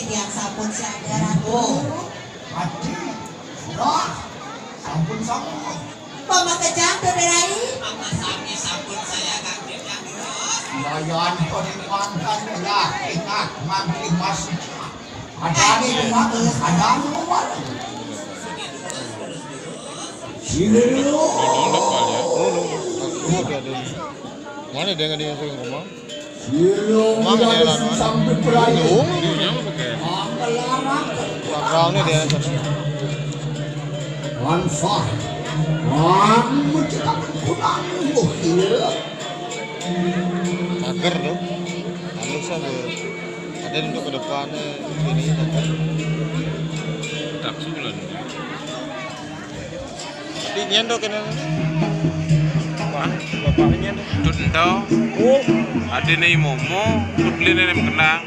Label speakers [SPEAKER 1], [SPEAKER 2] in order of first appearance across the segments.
[SPEAKER 1] Tiang sampun siaga ratu.
[SPEAKER 2] Adi, sudah, sampun.
[SPEAKER 1] Mama kejam beberai.
[SPEAKER 3] Mama sami sampun saya kaki yang terus.
[SPEAKER 2] Layan peningkatan lah, ingat ngambil masuk. Ada di rumah, ada di rumah. Sini dulu.
[SPEAKER 4] Mana dia nggak dia suka ngomong?
[SPEAKER 2] Sampai berakhir.
[SPEAKER 4] Backgroundnya dia
[SPEAKER 2] Ansar, kamu cakap kurang mungkin.
[SPEAKER 4] Agar tuh, halus aja. Ada untuk ke depannya ini. Tak sebulan. Tapi nyendok kena. Bapaknya tuh entah. Oh, ada nih momo, tuh beli nih kenang.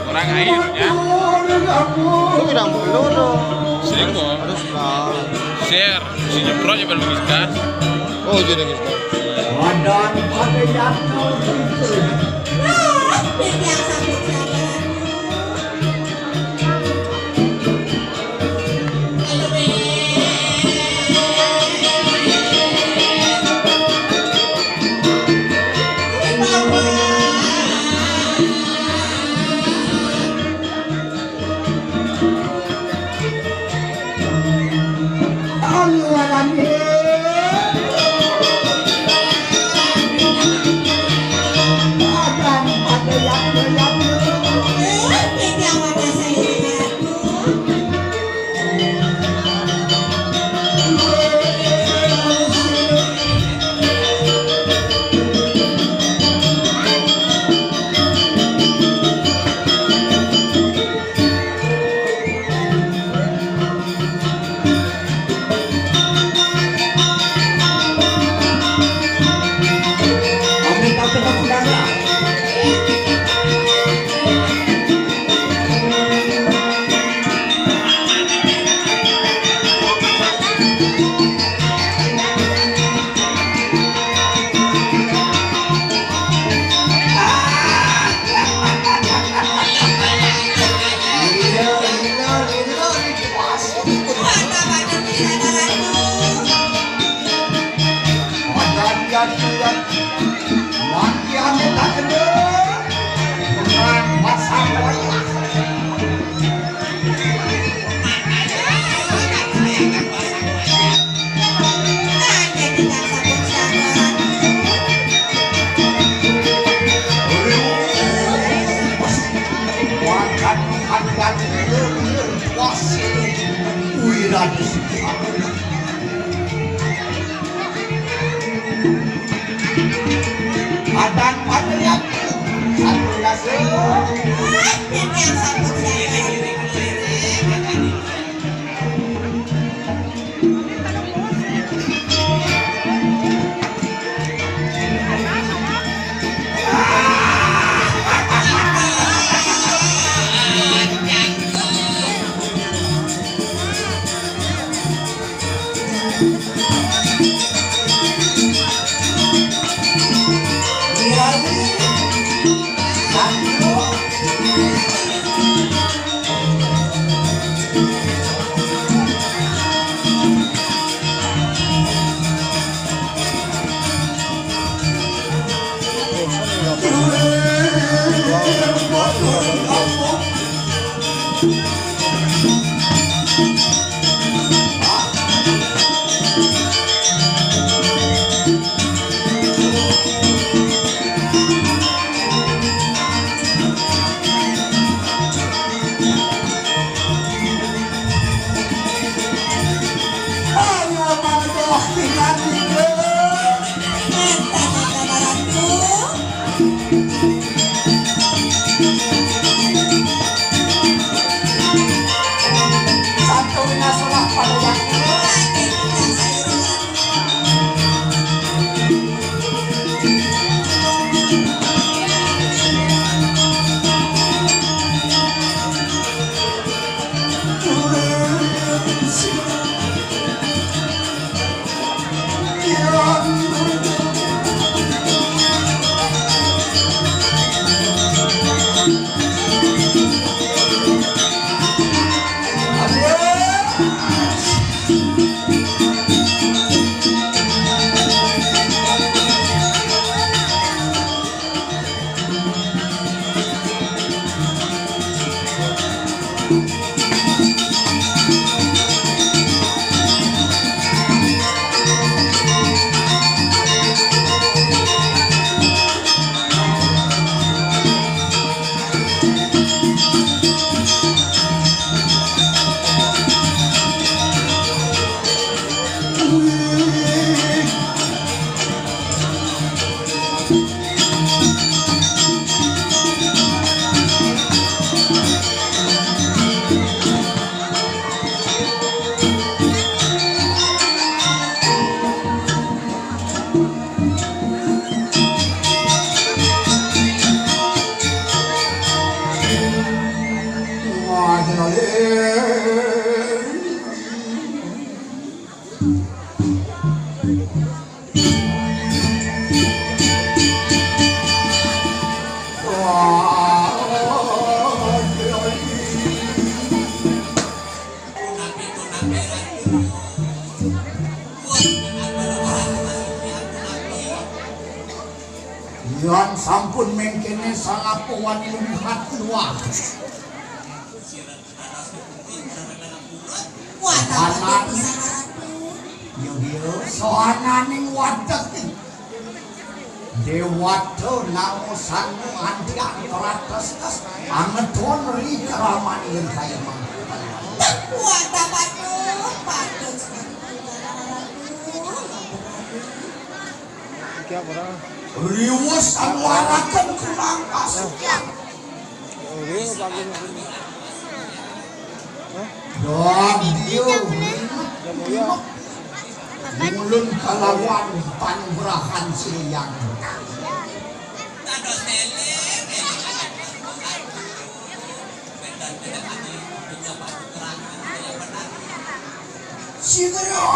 [SPEAKER 4] Orang airnya itu bilang belum dong. Sering kok harus share si nyemprot ya belum gas. Oh jadi gas.
[SPEAKER 2] Ada yang Wirades Adan Patriak satu nasi
[SPEAKER 1] Dan yang sampun saya.
[SPEAKER 2] Yan sampun mengkene salapuan luhat luah.
[SPEAKER 1] Wah,
[SPEAKER 2] Yo soananing wadah Dewata namusan antiak teratas angeton ri keramani yang kaya mangkal.
[SPEAKER 1] wah, patut
[SPEAKER 2] Riwus anwarakan kurang kasuknya. Dan dia mulun kalawan panberahan siang. Sigero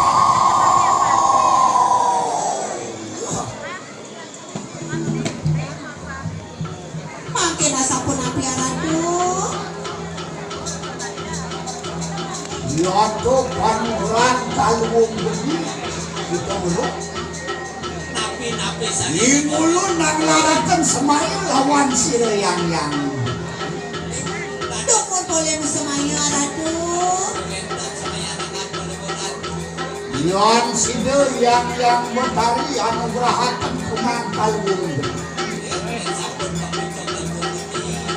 [SPEAKER 1] makin asapun api aradu.
[SPEAKER 2] Yato panberan kalung beli kita belum. Ingulun naglarakan semayu lawan sireyang yang.
[SPEAKER 1] Dukun boleh mesemayu aradu.
[SPEAKER 2] Yan sida yang betari anugerahkan kunang kalung.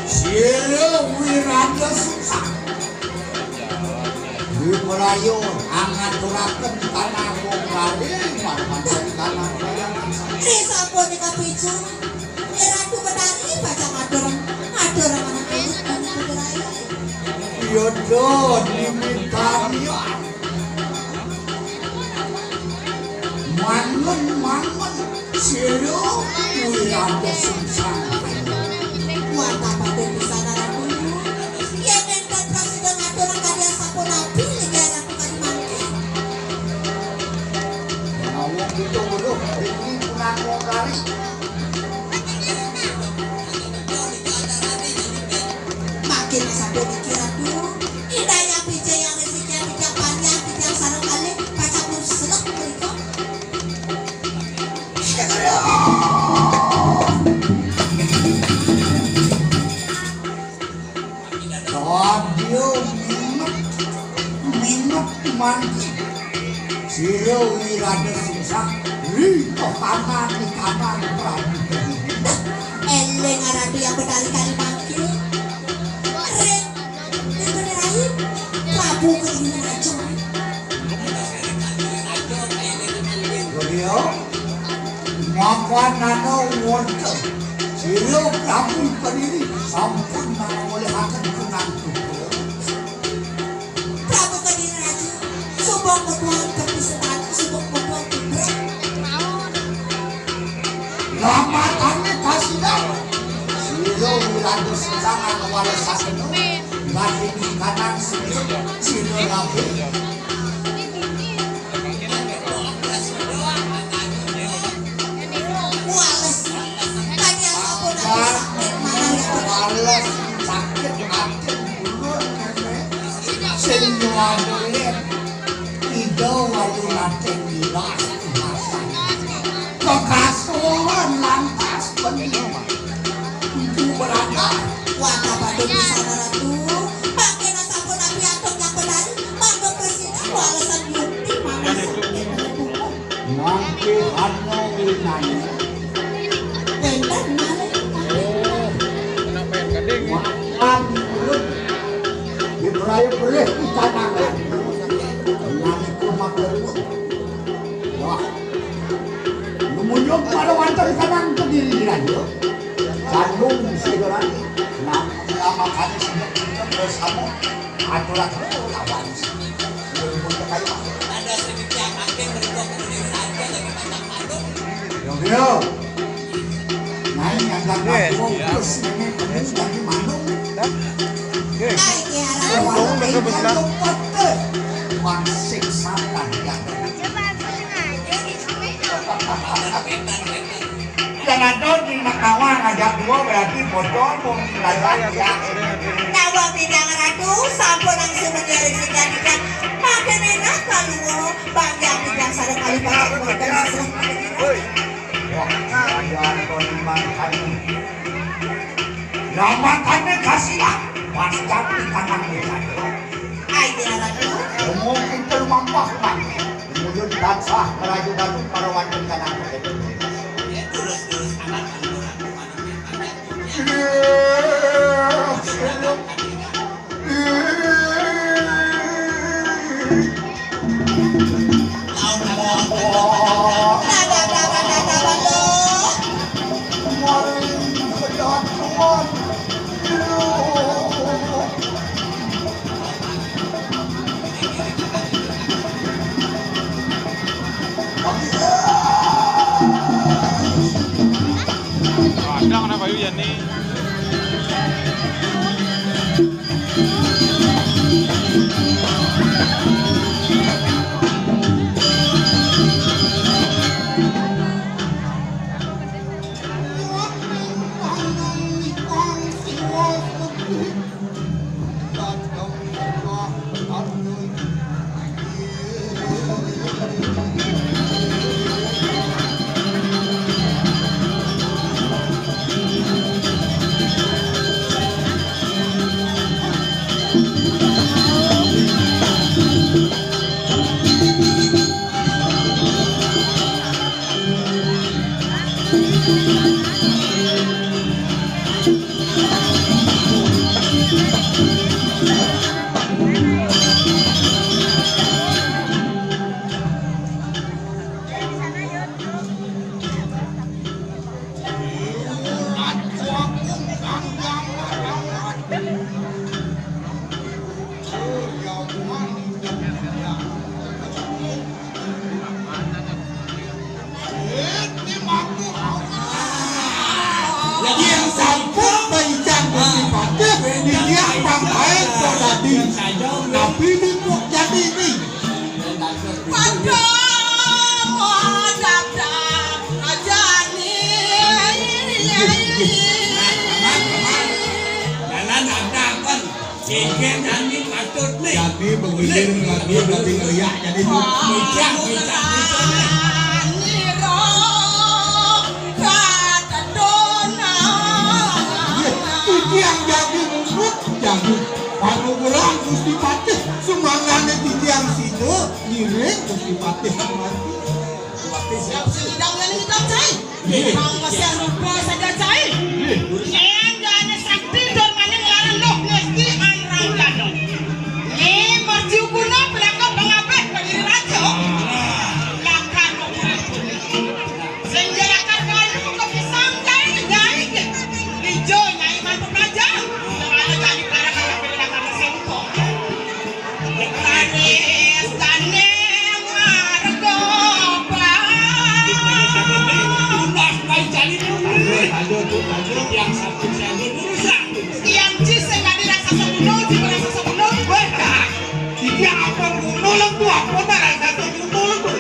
[SPEAKER 2] Sira wirada susah. Diperayon angaturaken tanah wong garing marang tanah kayang
[SPEAKER 1] Sampun dikapicu. Ratu Bedari baca madur anak kulit dan kudraya.
[SPEAKER 2] Yodon dimintannya mangun silu wirada sungsang
[SPEAKER 1] Muat apa tuh di sana ratu? Ya nendan kasih dengan aturan karya sampun nabi liga ratu kali mangke.
[SPEAKER 2] ngomong gitu dulu ini kunang wong kari
[SPEAKER 1] Makin sampun mikir ratu. Indahnya pijak yang rezekinya pijak panjang pijak sarang kali pacak nur selek berikut.
[SPEAKER 2] radio minuk mandi silu wirada sungsang rito kanan di kanan Prabu
[SPEAKER 1] Eleng ratu yang berkali-kali manggil. Reng, dibenerai Prabu keinginan raja.
[SPEAKER 2] Beliau makanano wonten silu Prabu pendiri sampun mengolehaken kunang tubuh
[SPEAKER 1] Prabu keinginan raja. Subang berbuat perpisahan, subang berbuat kubrek.
[SPEAKER 2] Ramatannya kasidah silu wirada sungsang anu walesaken bati di kanan silu Prabu
[SPEAKER 1] Wales, tanya sampun nabi sakit mana yang
[SPEAKER 2] Wales sakit hati ulun nenek senyum boleh ida walu nate milas kekasuhan lantas pening itu berada
[SPEAKER 1] Wata pada di sana ratu. Makin sampun nabi atok yang bedari. Mangga presiden walesan bukti mana sakit mana buku.
[SPEAKER 2] mangke hano winanya
[SPEAKER 1] Bendan mana?
[SPEAKER 2] makan ulun diberaya boleh kita nangan nanti kurma kerut wah memunyuk pada wantar kanang kediri lanjut Bandung segera nama kami sudah kita bersama aturan lawan untuk kayu
[SPEAKER 3] Ada sedikit yang makin berikut kemudian saja lagi macam aduk.
[SPEAKER 2] yo naik yang gagah terus nenek kemudian jadi mandung
[SPEAKER 1] Ay, kiara.
[SPEAKER 2] lawan yang kompeten wangsik satan yang jangan dong di nakawan ngajak gua berarti bocor mau belajar ya
[SPEAKER 1] Nawa bidang ratu sampun ang semuanya rezeki kita. Makin enak kalau bangga bidang sada kali banyak modal seserang
[SPEAKER 2] Jangan konimankan Namakannya kasihan Pasca di kanan kita
[SPEAKER 1] Ay, kiara ratu.
[SPEAKER 2] Mungkin termampah kemudian tansah merajukan para wanita kanan
[SPEAKER 3] Ya terus anak orang
[SPEAKER 4] Ada kenapa yuk ya nih?
[SPEAKER 2] Jadi begitu lagi berarti ngeliat jadi bijak. Itu yang jadi mulut jadi panu gerang Gusti Patih semangatnya di tiang situ ngiring Gusti Patih mati.
[SPEAKER 1] Siap sedang yang hitam cai. Bang masih lupa saja cai. Yang jane sakti don mana ngelarang dok mesti anrang jado. Ni mesti guna pelakon pengabeh bagi raja. Lakan senjarakan kayu ke pisang jai. Hijau nyai mantu raja. Kalau jadi para kalau pelakon sengkok. Tanis tane margo. Yang satu saya berusaha. Yang cis nggak dirasa sebunuh, dirasa sebunuh. Benar. Dia apa bunuh lang tuh? Apa barang satu bunuh lang tuh?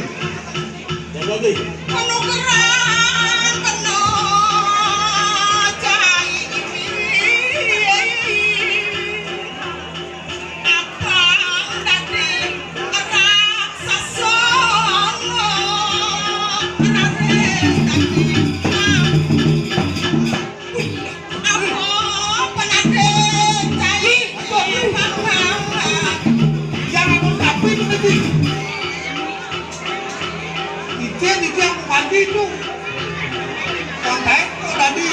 [SPEAKER 1] Jadi. Penuh gerak, penuh cai ini. Apa tadi raksasa?
[SPEAKER 2] Itu sampai tadi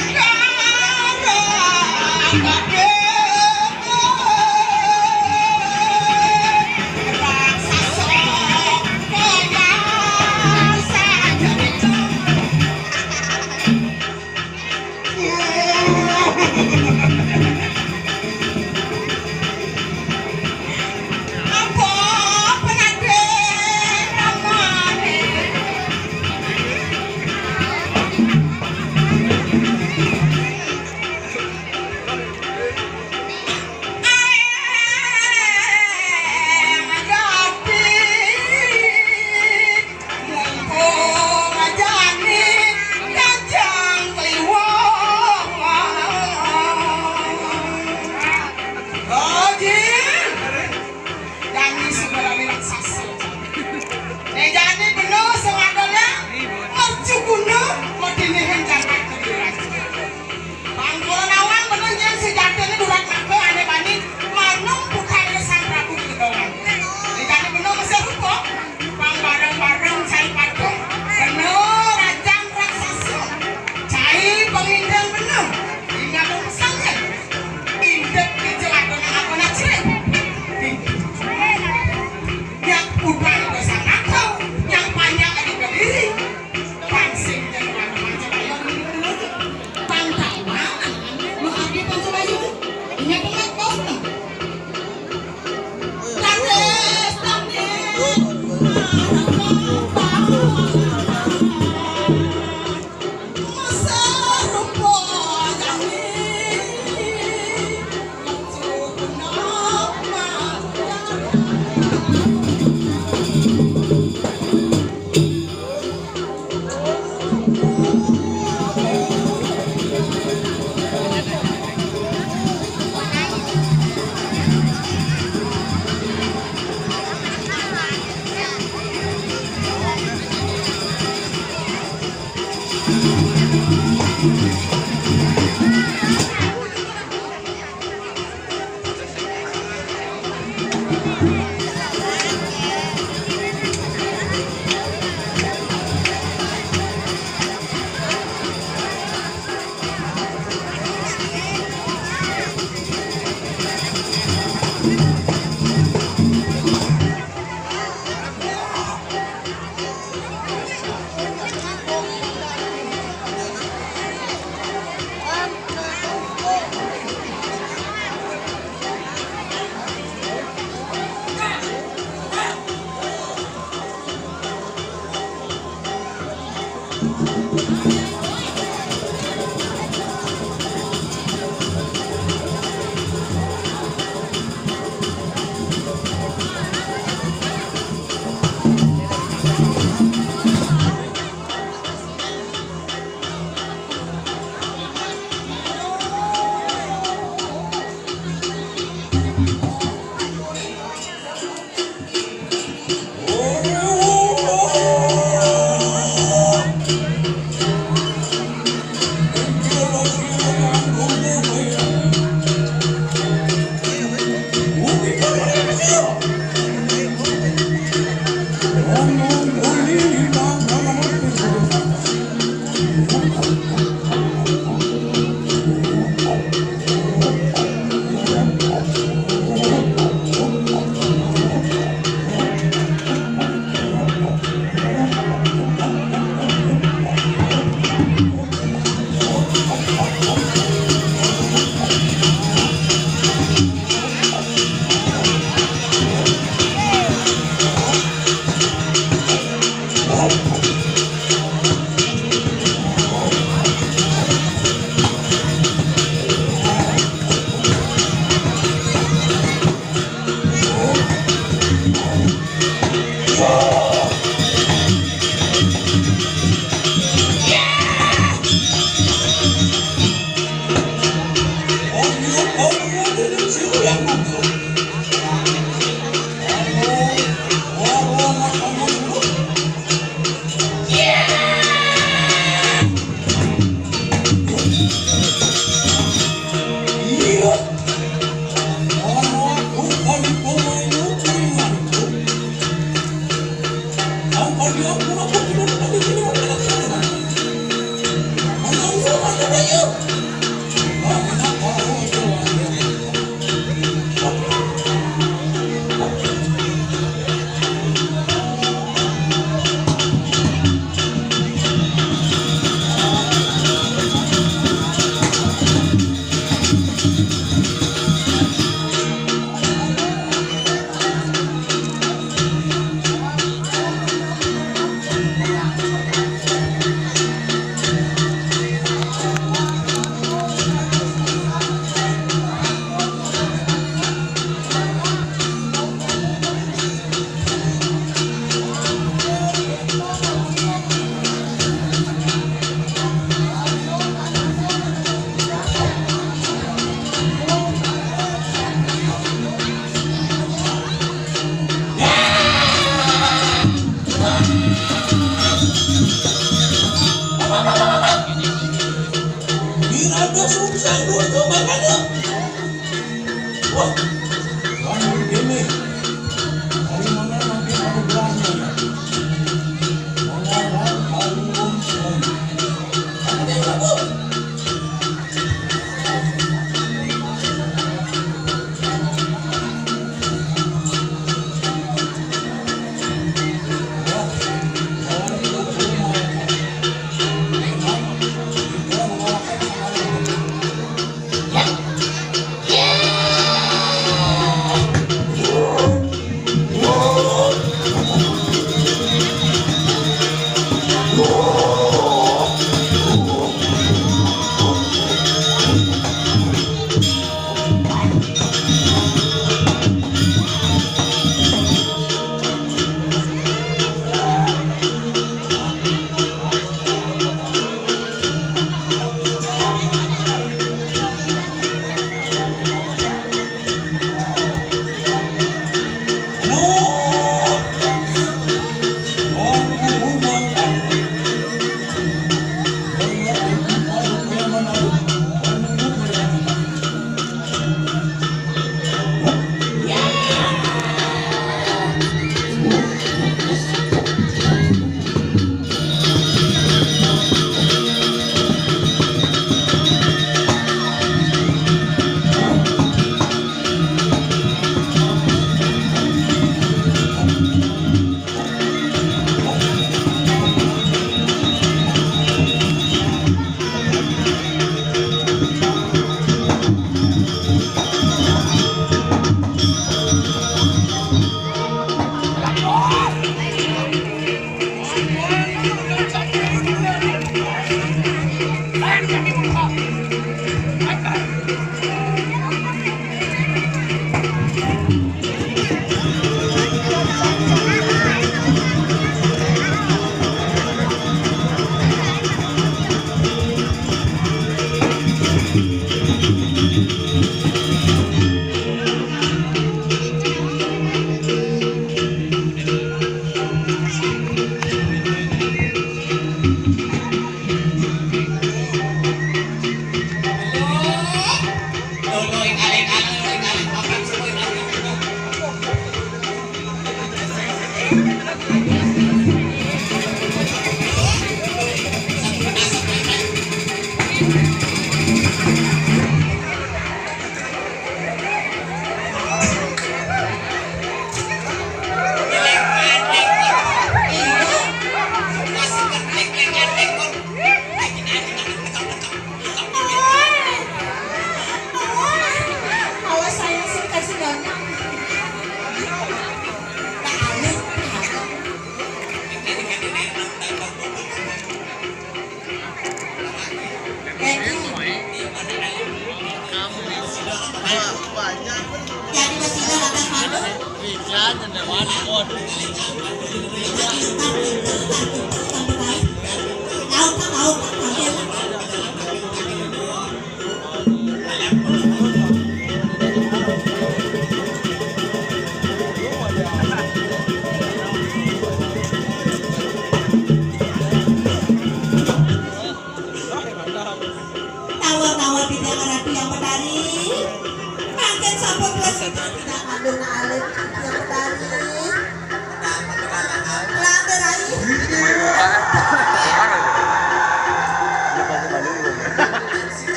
[SPEAKER 1] Jadi wasilah akan malu.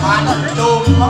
[SPEAKER 2] Manut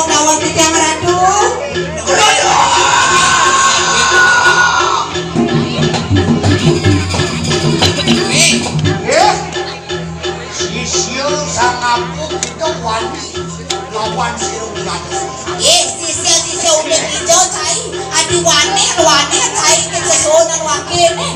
[SPEAKER 1] Nawang Tiang Ratu.
[SPEAKER 2] Sisyo sang apuk itu wani lawan sirung gadis.
[SPEAKER 1] Sisyo udah hijau cai. Adi wani cai kesesonan wakil nih.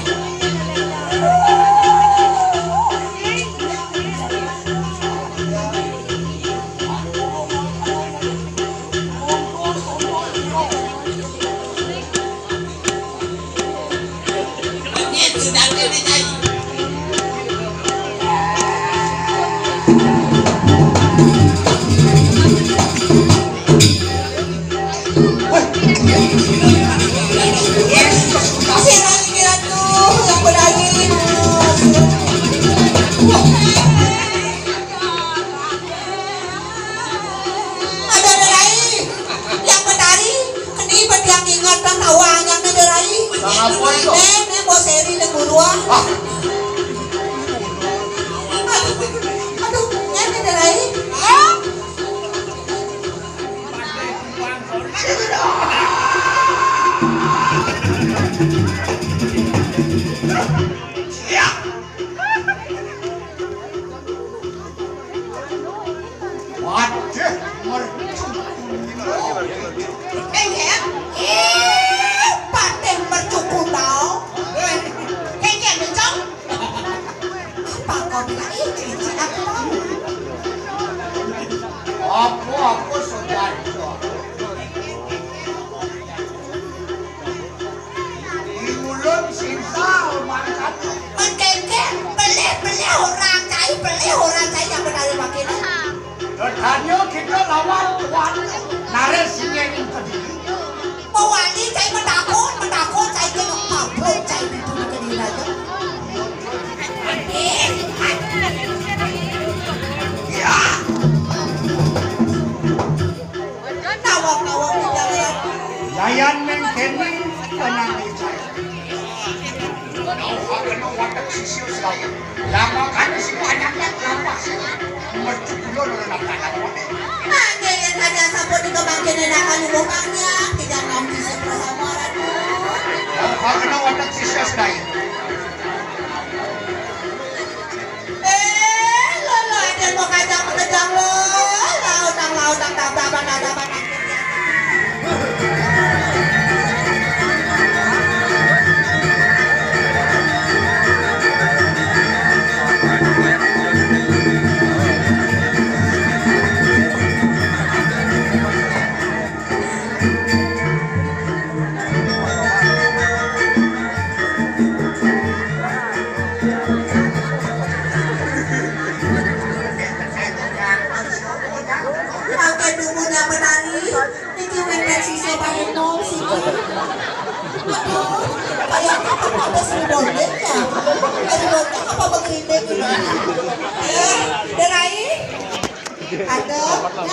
[SPEAKER 2] Apa saudara? Diulun sinta mangkat.
[SPEAKER 1] Mengkengkeng, beli orang cai yang benar makin.
[SPEAKER 2] Tadinya kita lawan tuan nares yang tadi.
[SPEAKER 1] Mewani cai mentakut cai ke pabrik cai itu ke aja.
[SPEAKER 2] Ya.
[SPEAKER 1] Nawang jalan.
[SPEAKER 2] Yayan mengkeni tenang cai. Kau akan watak sisio saya. Lama kan si banyaknya lama sih. Mercukulo nak tanah wae.
[SPEAKER 1] Hanya yang ada sabun itu makin enakan hubungannya. Tidak nanti sepersamaan.
[SPEAKER 2] Kau akan watak sisio saya.
[SPEAKER 1] Lo ada mau kacang menejang lo. Lautang tababan.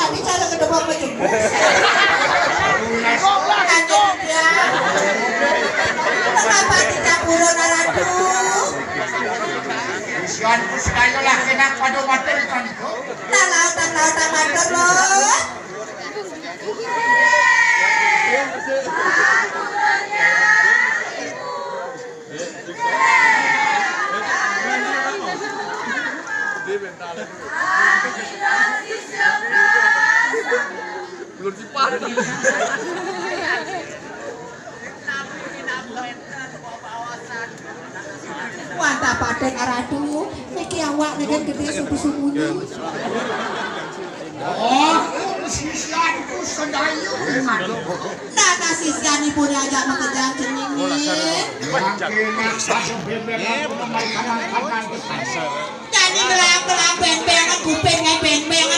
[SPEAKER 1] Bicara ke depan menjemput. Kenapa tidak buron aratu?
[SPEAKER 2] Sian sekali lah kena pada mater kan itu.
[SPEAKER 1] Lautan mater loh.
[SPEAKER 4] Belum dipanen.
[SPEAKER 1] Mantap paten aradu. Niki awak dengan gede subuh-subuhnya.
[SPEAKER 2] Oh, sisian itu sedayu.
[SPEAKER 1] Nada sisian ibu diajak mengejar cening nih.
[SPEAKER 2] Makin satu bebek kanan.
[SPEAKER 1] Jadi belang beng-bengan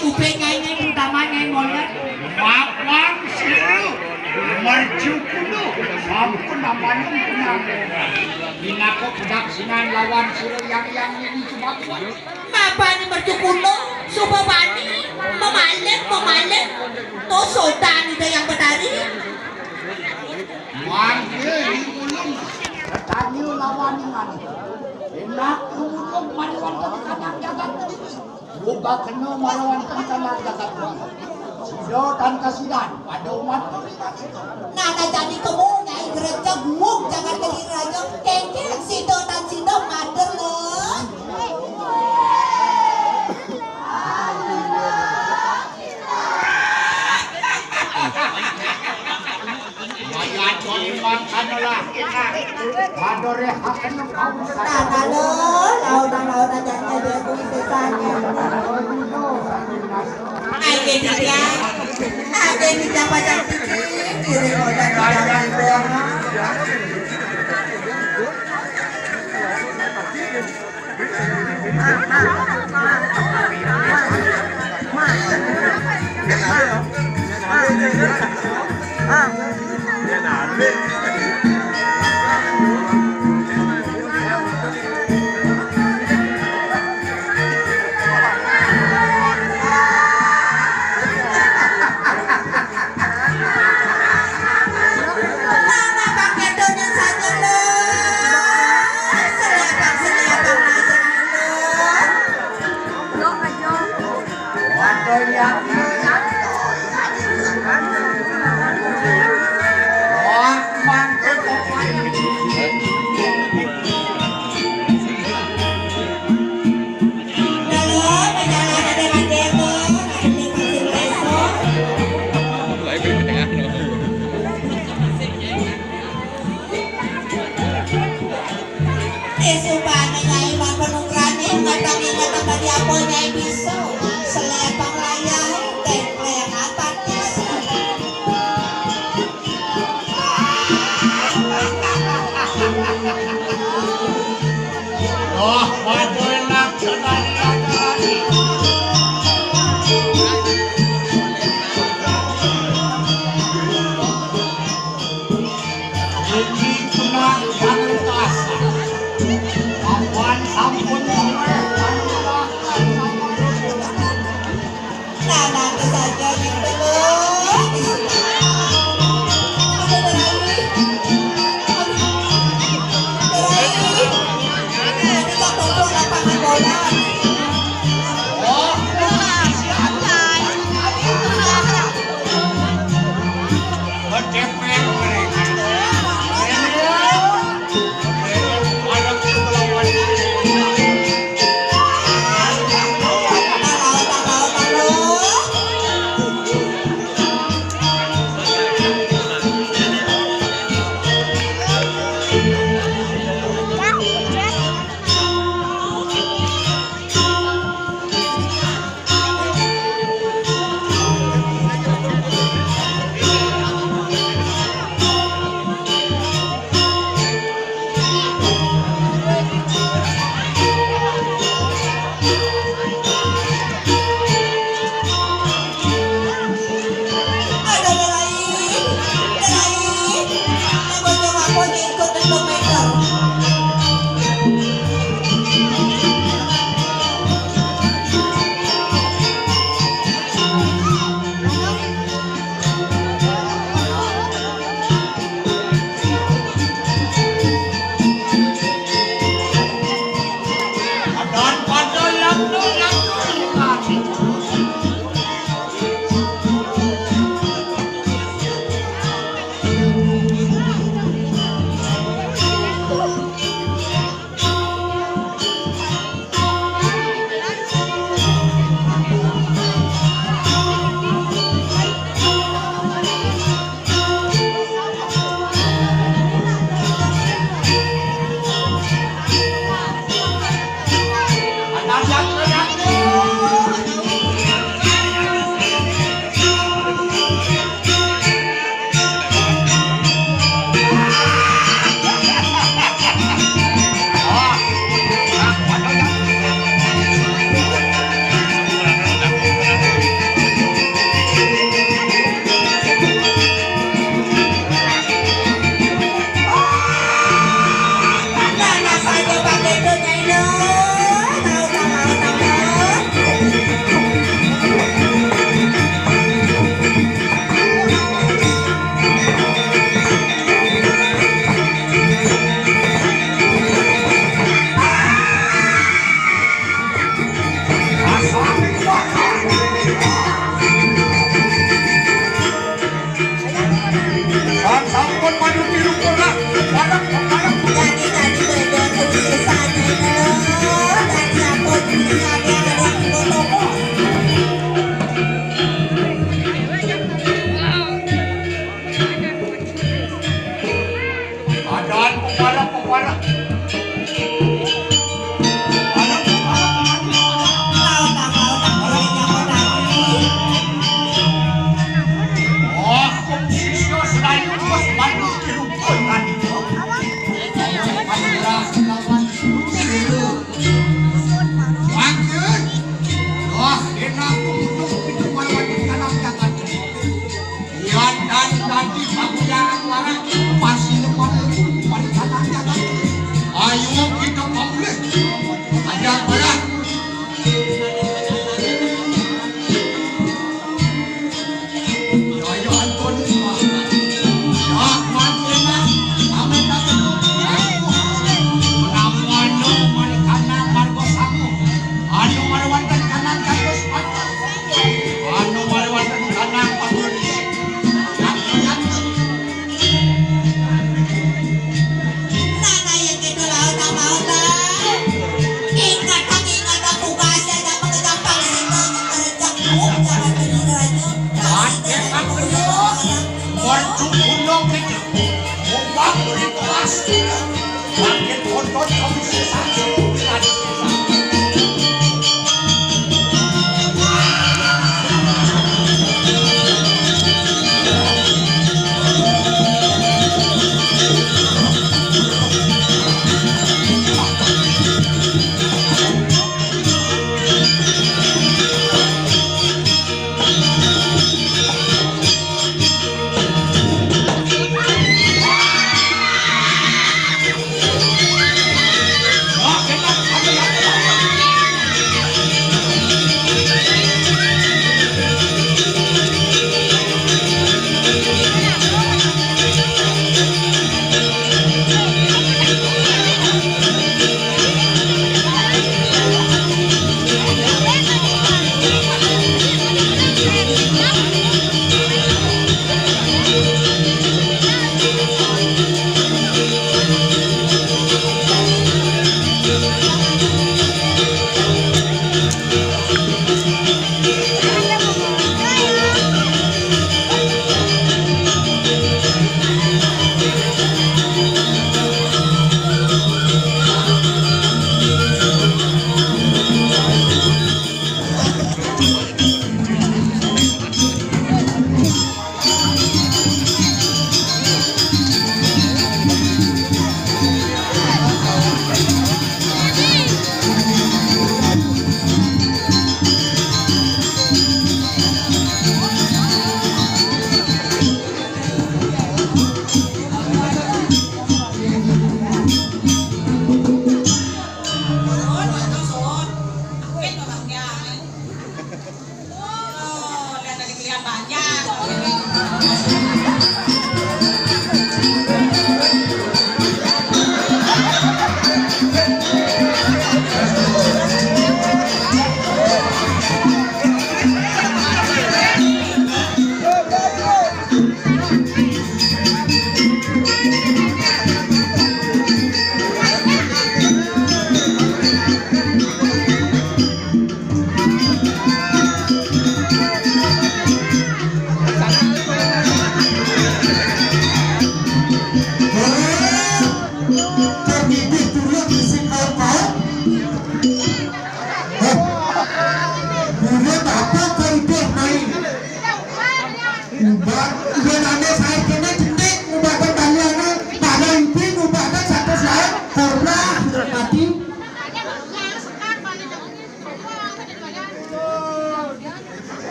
[SPEAKER 1] kuping ngai utamanya ngolek.
[SPEAKER 2] Makan situ. Mercu kudu. Sampun namanya punya. Binako kedaksinan lawan suruh yang ini cuma kuat.
[SPEAKER 1] Apa ni mercu kuno? Subuh bani memalek. Tuh sultan itu yang berdari.
[SPEAKER 2] Mangke diulung. Tanya lawan dengan. Enak ulung malawan kadang jagat. Buka kena malawan kadang jagat. sido dan kasihan pada umat beriman itu.
[SPEAKER 5] Nada jadi kemungai gereja gumuk jangan jadi raja kengkeng sido dan sido mader loh.
[SPEAKER 2] Mayat beriman adalah kita. Padore haken kaum
[SPEAKER 5] Nada loh, lauda jangan dia kuis sesanya. Ada di jabatan kiri roda jangan doang.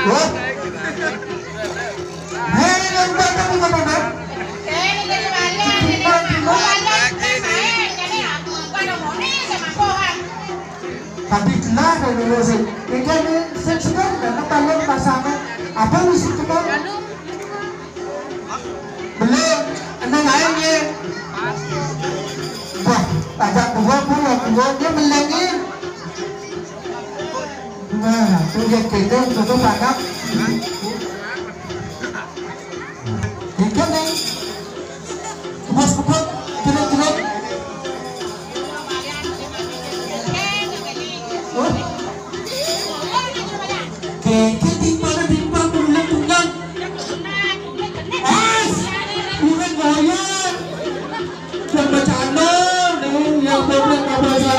[SPEAKER 2] What? gila kayak dulu sih. Ini seksnya karena talent pasangan apa mesti coba? Belum, enang aja. Wah, tajak dua dia melengin. Nah, tu dia kita tutup padam. Ikan nih, kubus jeruk. Timpang bulan. Bukan goyang. Yang bercanda nih, yang bercanda.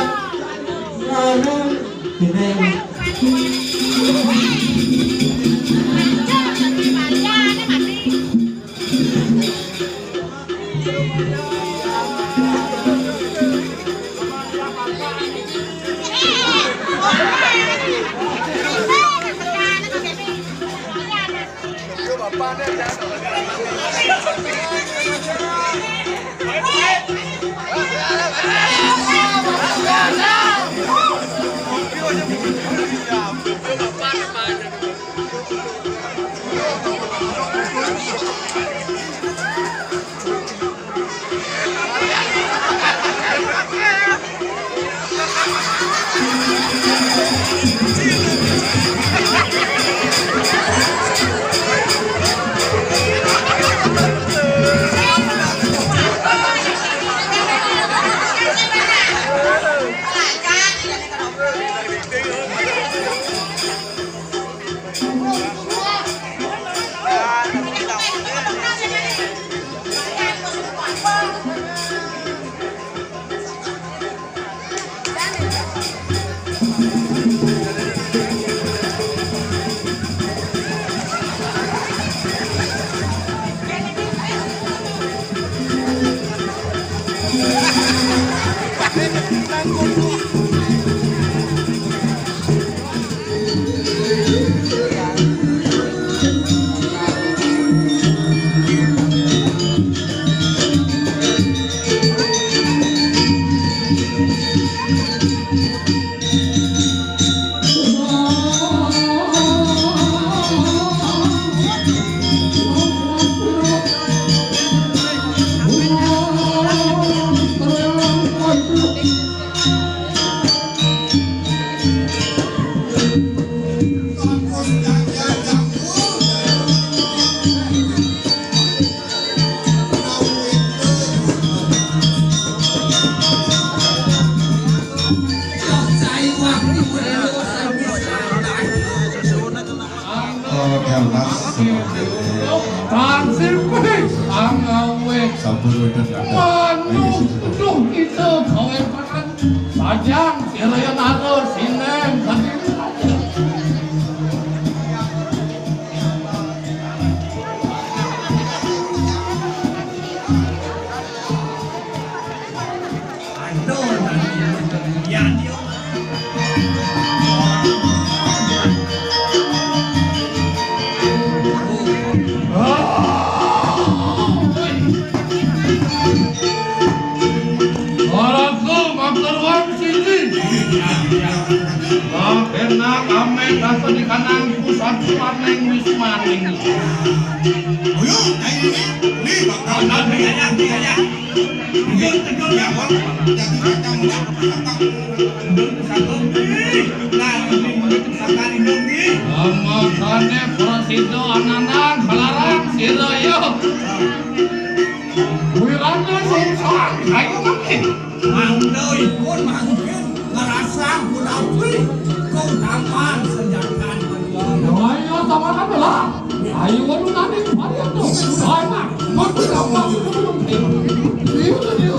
[SPEAKER 2] Sajang, sirayan atur, sinem, enak ame kaso di kanan pusat maning wis maning.
[SPEAKER 6] Ayo, ayo ini bakal nanti aja. Tegol ya, Bang. Jadi kamu
[SPEAKER 2] Amatane prasido ananan halarang sirayo. Wirana sungsang kayu makin.
[SPEAKER 6] Mang đời con mang thiên ngerasa mulawi kau taman senjakan
[SPEAKER 2] Ayo sama kan lah. Ayo waduh nanti kemarin tuh. Sama, makin gampang. Itu dia.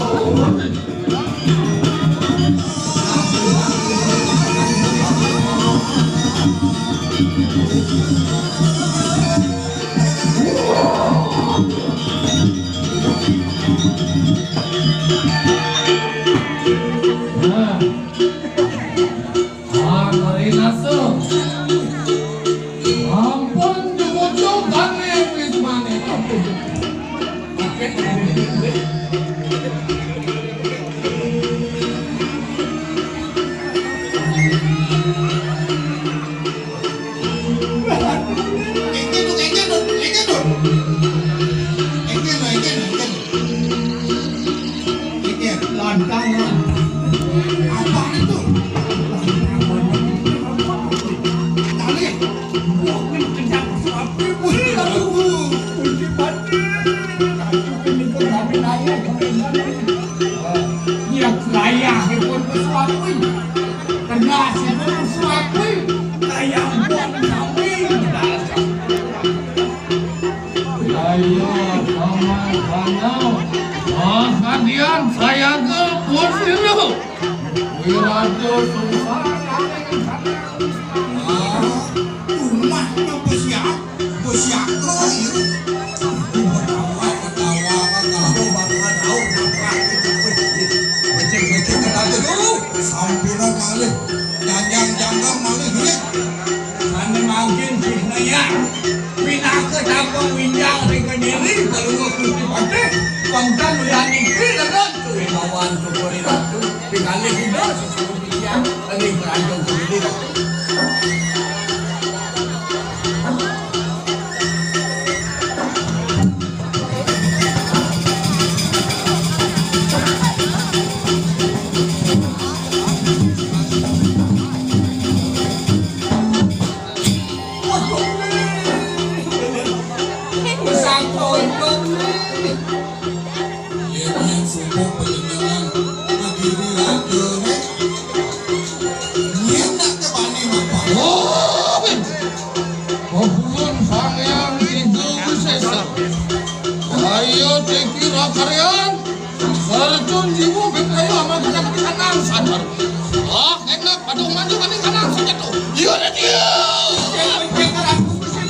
[SPEAKER 6] Saya ke Pusiro Wirado Sungsara
[SPEAKER 2] rumah besiak kau itu sampurna malih janjang malih hiat
[SPEAKER 6] Ane mungkin sihnya pindah ke kampung Winjang di Kediri kalau Gusti Pate bangsa Luyani Kilagan tuh lawan Kupuri Ratu pingali hidup sesuatu ini kerajaan Kediri Ratu Karyan, sarjun jiwa bekai lama kita kanan sadar. Ah, enak pada maju kan kanan saja tuh. Iya dia. Jangan aku mesti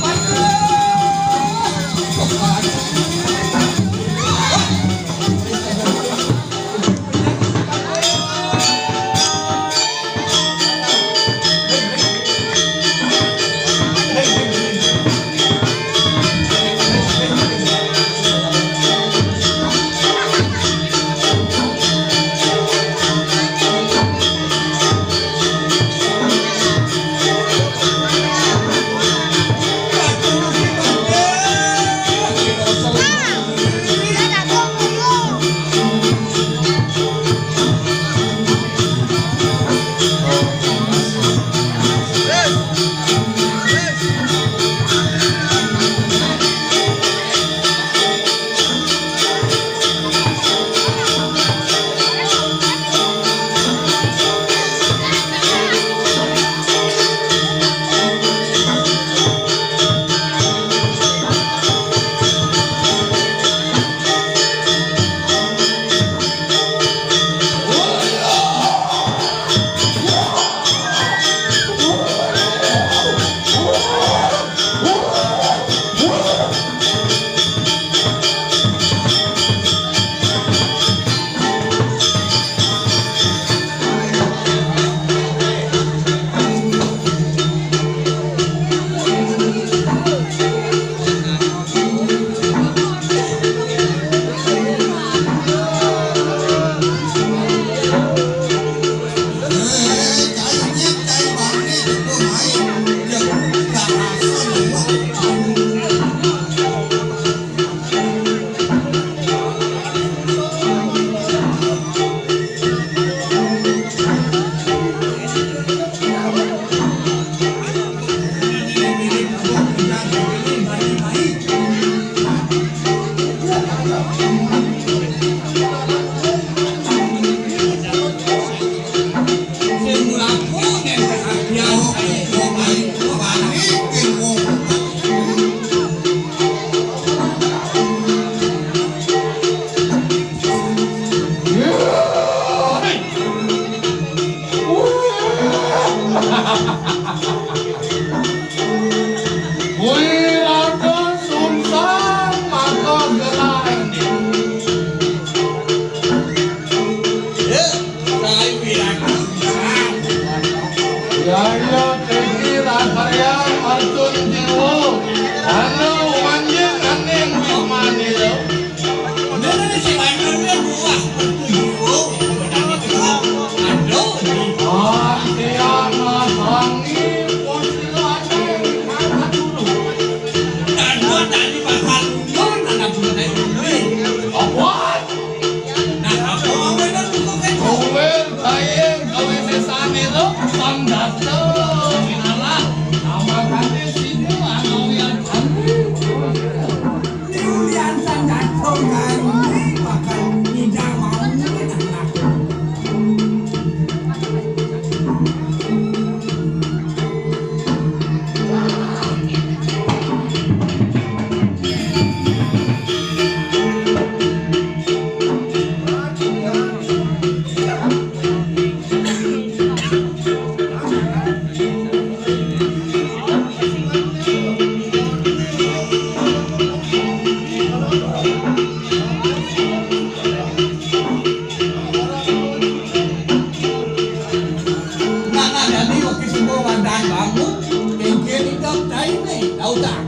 [SPEAKER 6] tahu tak?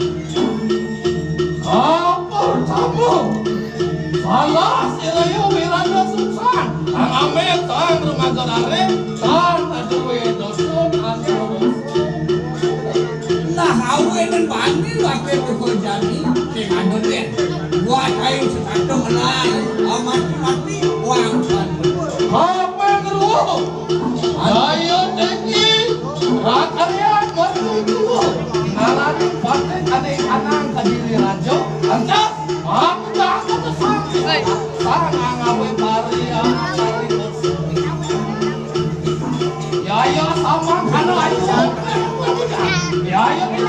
[SPEAKER 7] Apa kamu? Salah sirayo Miranda Suksan. Ang amet ang rumah godare, tan aduwe dosun asur.
[SPEAKER 6] Nah, awenan bandi wakil berkojani dengan doden. Buat kayu sekadang melai, mati-mati uang kan.
[SPEAKER 7] Apa geru? Ayo teki, rakyat bertuju. Nalani paten aneh-anang kadiri rajo. Anta, aku tak kata sampai. Sangang awe paria, cari bersih. Ya sama kana ayo. Ya ini